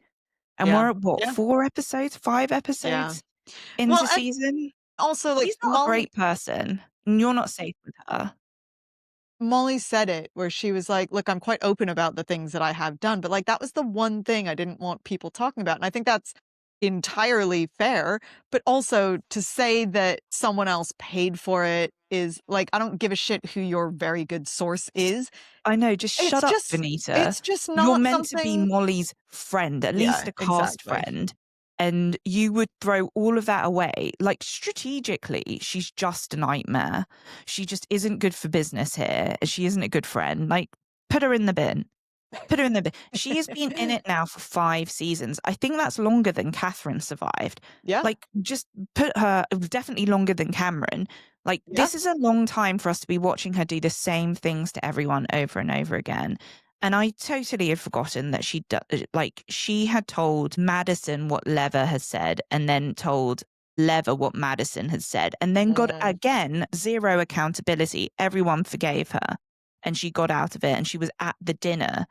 And Yeah. we're at what, Yeah. 4 episodes, 5 Yeah. episodes Well, into and season? also, like, She's not a great person, and you're not safe with her. Molly said it, where she was like, "Look, I'm quite open about the things that I have done," but, like, that was the one thing I didn't want people talking about, and I think that's entirely fair, but also to say that someone else paid for it is like, I don't give a shit who your very good source is. I know, just It's shut up, just Venita. it's just You're not meant to be something. Molly's friend, at least Yeah, a cast exactly. friend, and you would throw all of that away. Like, strategically, she's just a nightmare. She just isn't good for business here. She isn't a good friend. Like, put her in the bin. Put her in the bin. She has been in it now for 5 seasons. I think that's longer than Catherine survived. Yeah, Like, just put her, it was definitely longer than Cameron. Like, yeah. this is a long time for us to be watching her do the same things to everyone over and over again. And I totally had forgotten that she had told Madison what Lever has said, and then told Lever what Madison had said, and then got, Mm, again, 0 accountability. Everyone forgave her, and she got out of it, and she was at the dinner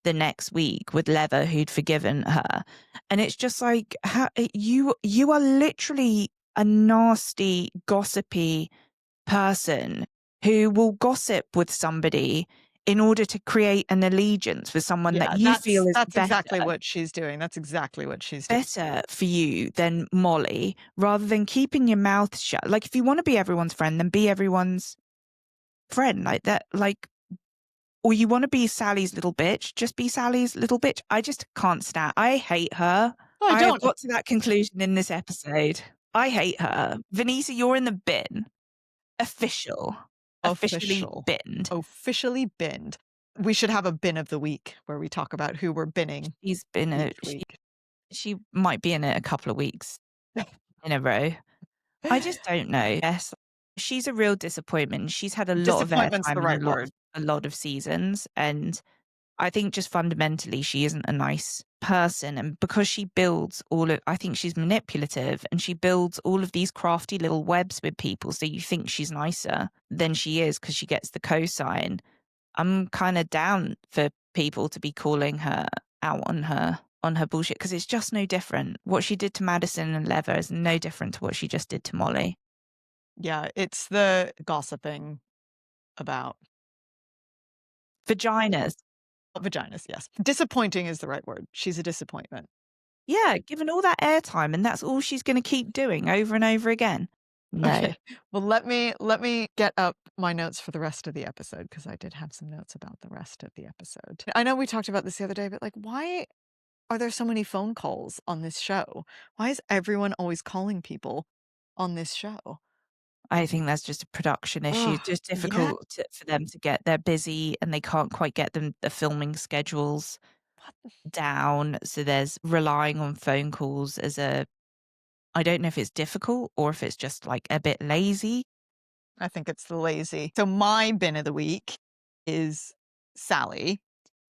the next week with Lever, who'd forgiven her. And it's just like, you are literally a nasty, gossipy person who will gossip with somebody in order to create an allegiance with someone that yeah, you feel is that's exactly what she's doing. That's exactly what she's doing. better for you than Molly, rather than keeping your mouth shut. Like, if you want to be everyone's friend, then be everyone's friend, like that. Like, or you want to be Sally's little bitch, just be Sally's little bitch. I just can't stand. I hate her. No, I I have don't. got to that conclusion in this episode. I hate her. Vanessa, you're in the bin. Official. Officially Official. binned. Officially binned. We should have a bin of the week where we talk about who we're binning She's been each week. she might be in it a couple of weeks in a row. I just don't know. Yes. She's a real disappointment. She's had a lot of Disappointment's the airtime in right word. a lot of seasons, and I think just fundamentally she isn't a nice person, and because she builds I think she's manipulative, and she builds all of these crafty little webs with people, so you think she's nicer than she is because she gets the cosign. I'm kind of down for people to be calling her out on her bullshit because it's just no different. What she did to Madison and Lever is no different to what she just did to Molly. Yeah, it's the gossiping about Vaginas. vaginas, yes. Disappointing is the right word. She's a disappointment. Yeah, given all that airtime, and that's all she's gonna keep doing over and over again. No. Okay. Well, let me get up my notes for the rest of the episode because I did have some notes about the rest of the episode. I know we talked about this the other day, but like, why are there so many phone calls on this show? Why is everyone always calling people on this show? I think that's just a production issue. Oh, It's just yeah. difficult for them to get they're busy and they can't quite get the filming schedules What? down, so there's relying on phone calls as a I don't know if it's difficult or if it's just, like, a bit lazy. I think it's the lazy. So my bin of the week is Sally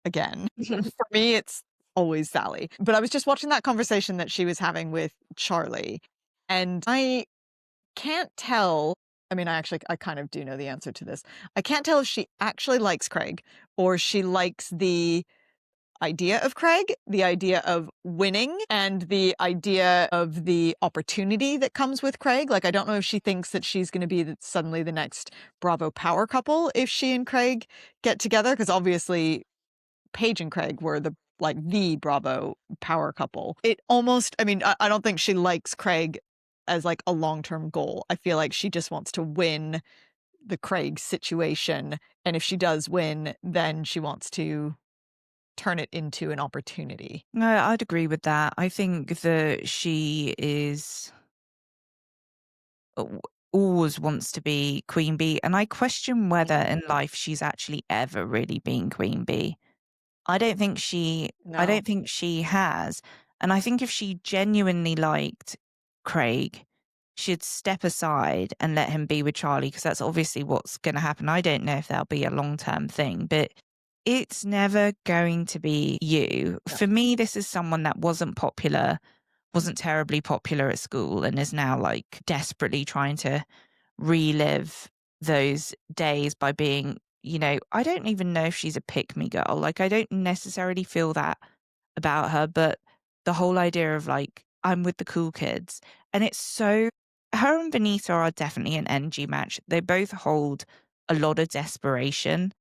again. For me, it's always Sally. But I was just watching that conversation that she was having with Charlie, and I can't tell. I mean, I kind of do know the answer to this. I can't tell if she actually likes Craig or she likes the idea of Craig, the idea of winning, and the idea of the opportunity that comes with Craig. Like, I don't know if she thinks that she's going to be suddenly the next Bravo power couple if she and Craig get together, because obviously Paige and Craig were the Bravo power couple. It almost, I mean, I don't think she likes Craig as like a long-term goal. I feel like she just wants to win the Craig situation. And if she does win, then she wants to turn it into an opportunity. No, I'd agree with that. I think that she is al always wants to be queen bee, and I question whether Mm. in life she's actually ever really been queen bee. I No. don't think she has, and I think if she genuinely liked Craig, she'd step aside and let him be with Charlie because that's obviously what's gonna happen. I don't know if that'll be a long-term thing, but it's never going to be you. No. For me, this is someone that wasn't terribly popular at school and is now, like, desperately trying to relive those days by being, I don't even know if she's a pick me girl. Like, I don't necessarily feel that about her, but the whole idea of like, I'm with the cool kids. And it's so, her and Venita are definitely an energy match. They both hold a lot of desperation.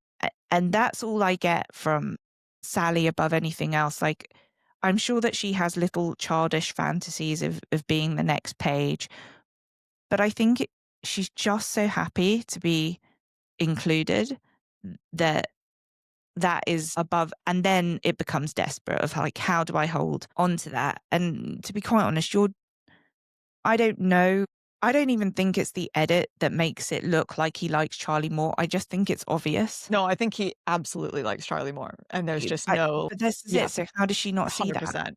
And that's all I get from Sally above anything else. Like, I'm sure that she has little childish fantasies of being the next Page, but I think she's just so happy to be included that that is above, and then it becomes desperate of like, how do I hold on to that? And to be quite honest, I don't know. I don't even think it's the edit that makes it look like he likes Charlie more. I just think it's obvious. No, I think he absolutely likes Charlie Moore, and there's just no. But this is Yeah, it. So how does she not see that? 100%.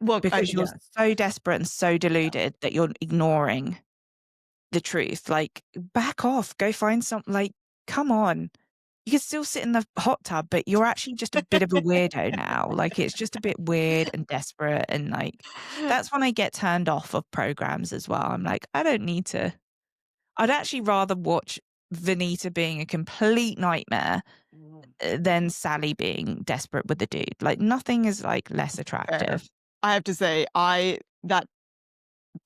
Well, Because you're yeah, so desperate and so deluded that you're ignoring the truth. Like, back off, go find some, like, come on. You can still sit in the hot tub, but you're actually just a bit of a weirdo now. Like, it's just a bit weird and desperate, and, like, that's when I get turned off of programs as well. I'm like, I don't need to. I'd actually rather watch Venita being a complete nightmare, than Sally being desperate with the dude. Like, nothing is, like, less fair. attractive. I have to say, I that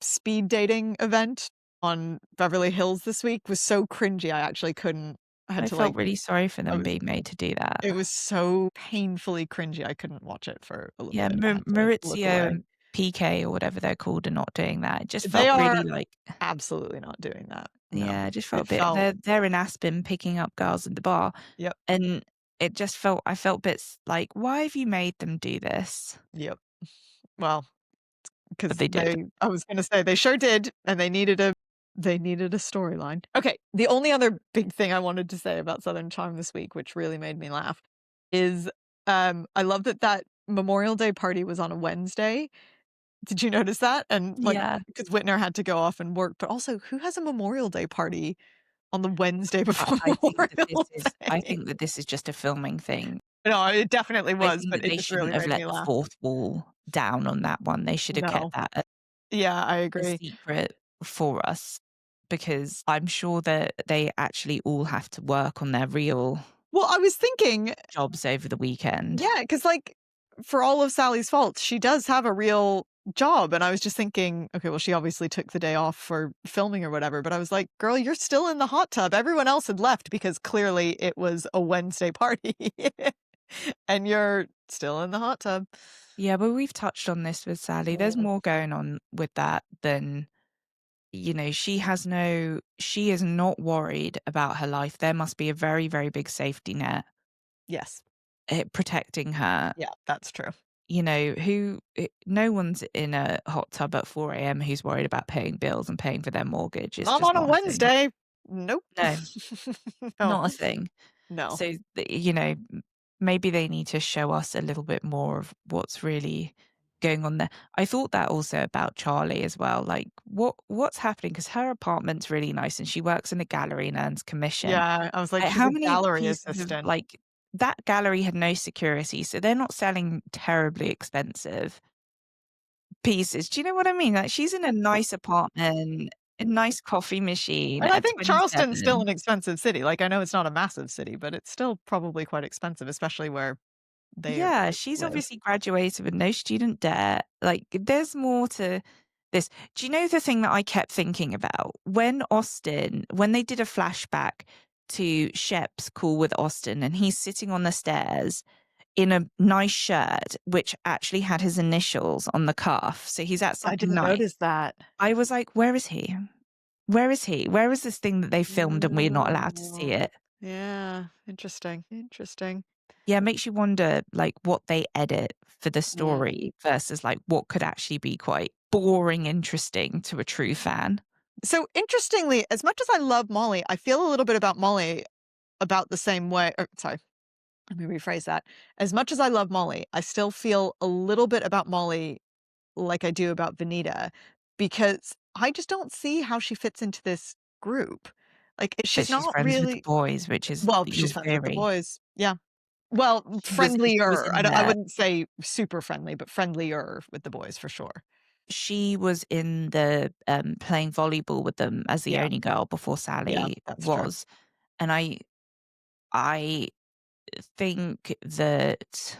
speed dating event on Beverly Hills this week was so cringy, I actually couldn't. I had I to, felt like, really sorry for I them was being made to do that. it was so painfully cringy, I couldn't watch it for a little Yeah, bit. I had to look Maurizio away. and PK or whatever they're called are not doing that. It just They felt are really like, absolutely not doing that. No. yeah, it just felt It a bit, felt. they're in Aspen picking up girls at the bar, Yep, and it just felt I felt bits like, "Why have you made them do this?" yep. Well, But 'cause they did. I was gonna say they sure did, and they needed a storyline. Okay, the only other big thing I wanted to say about Southern Charm this week, which really made me laugh, is, I love that Memorial Day party was on a Wednesday. Did you notice that? And, like, Yeah. because Whitner had to go off and work, but also, who has a Memorial Day party on the Wednesday before Memorial I Day? think that this is just a filming thing. No, it definitely I was, think but that it they just really shouldn't have made let me the laugh. fourth wall down on that one. They should have kept No. that Yeah, I a agree. secret for us because I'm sure that they actually all have to work on their real Well, I was thinking, jobs over the weekend. yeah, because like, for all of Sally's faults, she does have a real job, and I was just thinking, okay, well, she obviously took the day off for filming or whatever, but I was like, "Girl, you're still in the hot tub." Everyone else had left because clearly it was a Wednesday party, and you're still in the hot tub. Yeah, but we've touched on this with Sally. There's Mm, more going on with that than, she is not worried about her life. There must be a very, very big safety net yes. protecting her. Yeah, that's true. No one's in a hot tub at 4 a.m. who's worried about paying bills and paying for their mortgage. It's Not just on a not a thing. Wednesday. Nope. No, No, not a thing. no. So, maybe they need to show us a little bit more of what's really going on there. I thought that also about Charlie as well. Like, what's happening? Because her apartment's really nice and she works in a gallery and earns commission. Yeah, I was like, Like, she's how a many gallery pieces of assistant. like that gallery had no security, so they're not selling terribly expensive pieces. Do you know what I mean? Like, she's in a nice apartment, a nice coffee machine And I at think Charleston's still 27. an expensive city. Like, I know it's not a massive city, but it's still probably quite expensive, especially where they Yeah, she's live. obviously graduated with no student debt. Like, there's more to this. Do you know the thing that I kept thinking about? When they did a flashback to Shep's call with Austin, and he's sitting on the stairs in a nice shirt, which actually had his initials on the cuff. So he's at I something didn't nice. notice that. I was like, where is he? Where is he? Where is this thing that they filmed and we're not allowed to see Oh, it? yeah, interesting, interesting. Yeah, it makes you wonder, like, what they edit for the Mm. story versus, like, what could actually be quite boring interesting to a true fan. So, interestingly, as much as I love Molly, I feel a little bit about Molly about the same way or sorry, let me rephrase that. As much as I love Molly, I still feel a little bit about Molly like I do about Venita, because I just don't see how she fits into this group. Like, But she's she's not friends with the really boys, which is well, she's your friends with the theory. boys. Yeah. Well, She was friendlier. in I the wouldn't say super friendly, but friendlier with the boys for sure. playing volleyball with them as the Yeah, only girl before yeah, Sally that's true. was, and I think that,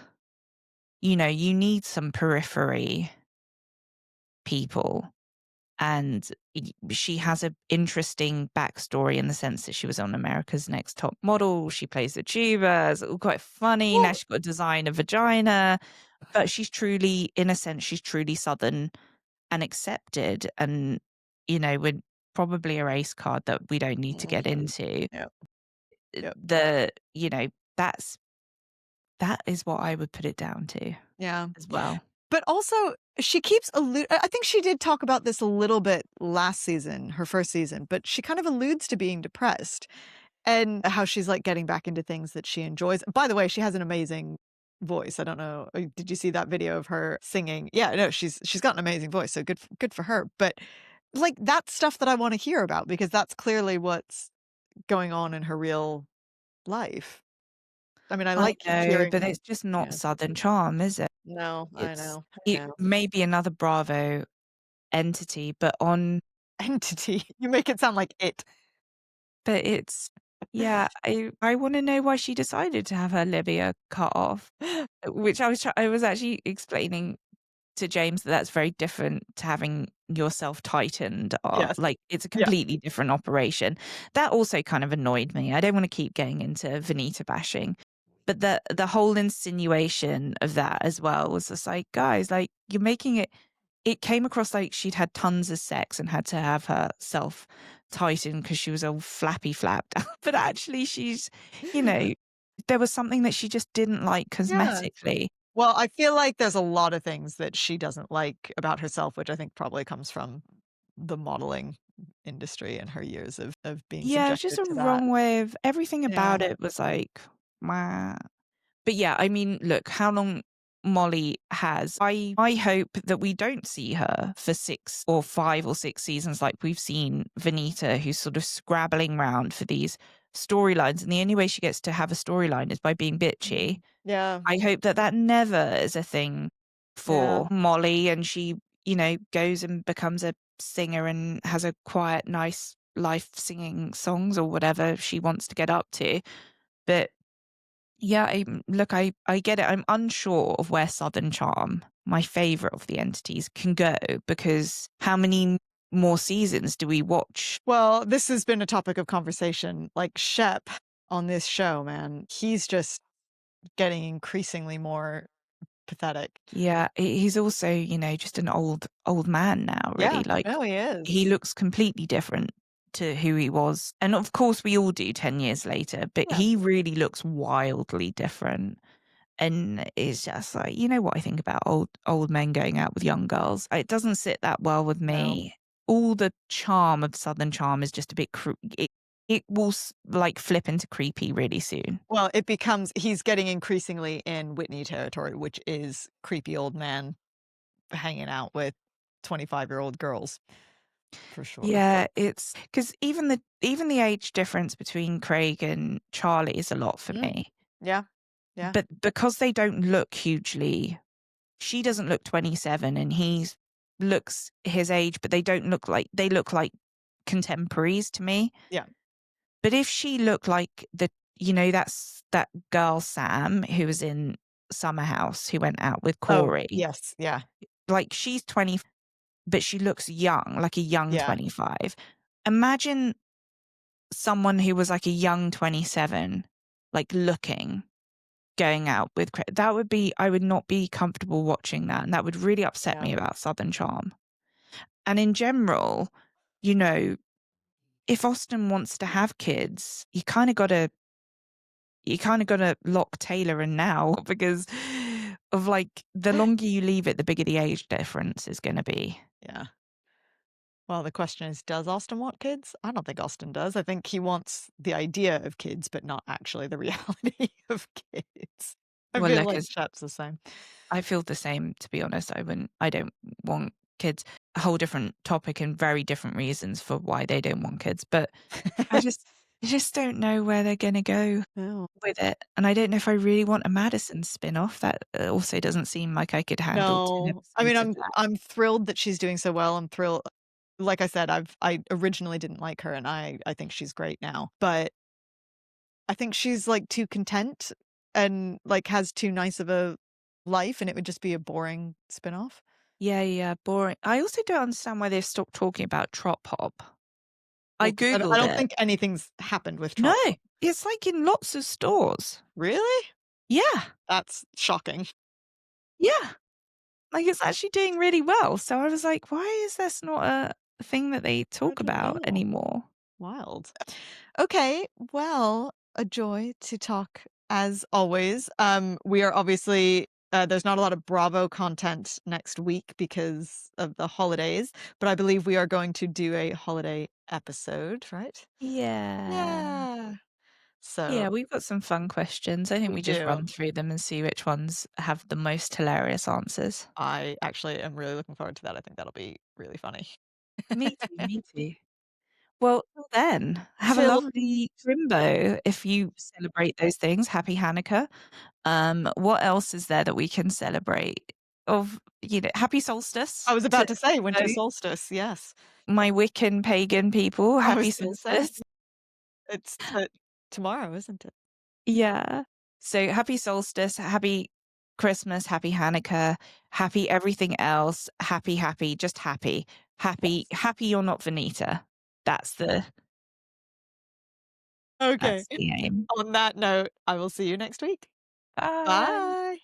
you need some periphery people. And she has a interesting backstory in the sense that she was on America's Next Top Model. She plays the tuba. It's all quite funny. Now Well, she's got to design a vagina, but in a sense, she's truly Southern and accepted. And we're probably a race card that we don't need to mm, get into. yep, yep, The that's that is what I would put it down to yeah. as well. But also, she keeps I think she did talk about this a little bit last season, her first season, but she kind of alludes to being depressed and how she's, like, getting back into things that she enjoys. By the way, she has an amazing voice. I don't know, did you see that video of her singing? Yeah, no, she's got an amazing voice, so good for her, but, like, that's stuff that I wanna hear about because that's clearly what's going on in her real life. I mean, I I like know, but hearing it's just not yeah. Southern charm, is it? No, I It's know, I it know. may be another Bravo entity, Entity. You make it sound like it. but it's yeah, I wanna know why she decided to have her labia cut off, which I was actually explaining to James that that's very different to having yourself tightened up, Yes. like, it's a Yeah. completely different operation. That also kind of annoyed me. I don't wanna keep getting into Venita bashing, but the whole insinuation of that as well was just like, "Guys, like, you're making it came across like she'd had tons of sex and had to have herself tightened because she was all flappy flapped, but actually you know, there was something that she just didn't like Yeah. cosmetically. Well, I feel like there's a lot of things that she doesn't like about herself, which I think probably comes from the modeling industry and her years of being Yeah, it's just subjected a to that. wrong way of everything Yeah. about it was like, "Meh." But yeah, I mean, look, how long Molly has, I hope that we don't see her for 6 or 5 or 6 seasons like we've seen Venita, who's sort of scrabbling round for these storylines, and the only way she gets to have a storyline is by being bitchy. Mhm. Yeah. I hope that that never is a thing Yeah. for Molly and she, goes and becomes a singer and has a quiet, nice life singing songs or whatever she wants to get up to. But Yeah, look, I get it. I'm unsure of where Southern Charm, my favorite of the entities, can go because how many more seasons do we watch? Well, this has been a topic of conversation. Like Shep on this show, man, he's just getting increasingly more pathetic. Yeah, he's also, just an old man now, Yeah, really. Like, no, he he is. looks completely different to who he was. And of course, we all do 10 years later, but Yeah, he really looks wildly different. And it's just like, you know what I think about old men going out with young girls? It doesn't sit that well with no. me. All the charm of Southern Charm is just a bit it will like flip into creepy really soon. Well, he's getting increasingly in Whitney territory, which is creepy old man hanging out with 25-year-old girls for sure. Yeah, it's because even the age difference between Craig and Charlie is a lot for Mm, me. yeah, yeah, But because they don't look hugely, she doesn't look 27 and he looks his age, but they look like contemporaries to me. yeah. But if she looked like that's that girl Sam who was in Summer House who went out with Oh, Corey, yes, yeah, like she's 20, but she looks young, like a young yeah, 25. Imagine someone who was like a young 27, like looking, going out with that would be I would not be comfortable watching that, and that would really upset yeah. me about Southern Charm. And in general, you know, if Austen wants to have kids, you kind of got to lock Taylor in now because of like the longer you leave it, the bigger the age difference is going to be. Yeah. Well, the question is, does Austen want kids? I don't think Austen does. I think he wants the idea of kids, but not actually the reality of kids. I Well, feel look, like as Shep's the same. I feel the same, to be honest. I don't want kids. A whole different topic and very different reasons for why they don't want kids. But I just don't know where they're going to go No. with it. And I don't know if I really want a Madison spin-off. That also doesn't seem like I could handle 10 No. I mean, episodes of that. I'm thrilled that she's doing so well. I'm thrilled. Like I said, I originally didn't like her, and I think she's great now. But I think she's like too content and like has too nice of a life, and it would just be a boring spin-off. Yeah, yeah, boring. I also don't understand why they've stopped talking about Trop Hop. I Well, 'cause I Googled don't it. think anything's happened with No, Trop. it's like in lots of stores. Really? Yeah, That's shocking. yeah. Like, it's actually doing really well. So I was like, "Why is this not a thing that they I talk don't about know. anymore?" Wild. Okay, well, a joy to talk as always. We are obviously there's not a lot of Bravo content next week because of the holidays, but I believe we are going to do a holiday episode, right? Yeah. Yeah. So Yeah, we've got some fun questions. I think we we just do. run through them and see which ones have the most hilarious answers. I actually am really looking forward to that. I think that'll be really funny. Me too, me too. Well, till then, have a Till lovely Trimbo if you celebrate those things. Happy Hanukkah. What else is there that we can celebrate? Happy I solstice was to about to say winter those solstice. Yes. my Wiccan pagan people. I was Happy going to say solstice. it's tomorrow, isn't it? Yeah. So happy solstice, happy Christmas, happy Hanukkah, happy everything else, happy, just happy. Yes. Happy you're not Venita. That's the Okay. that's the aim. On that note, I will see you next week. Bye. Bye.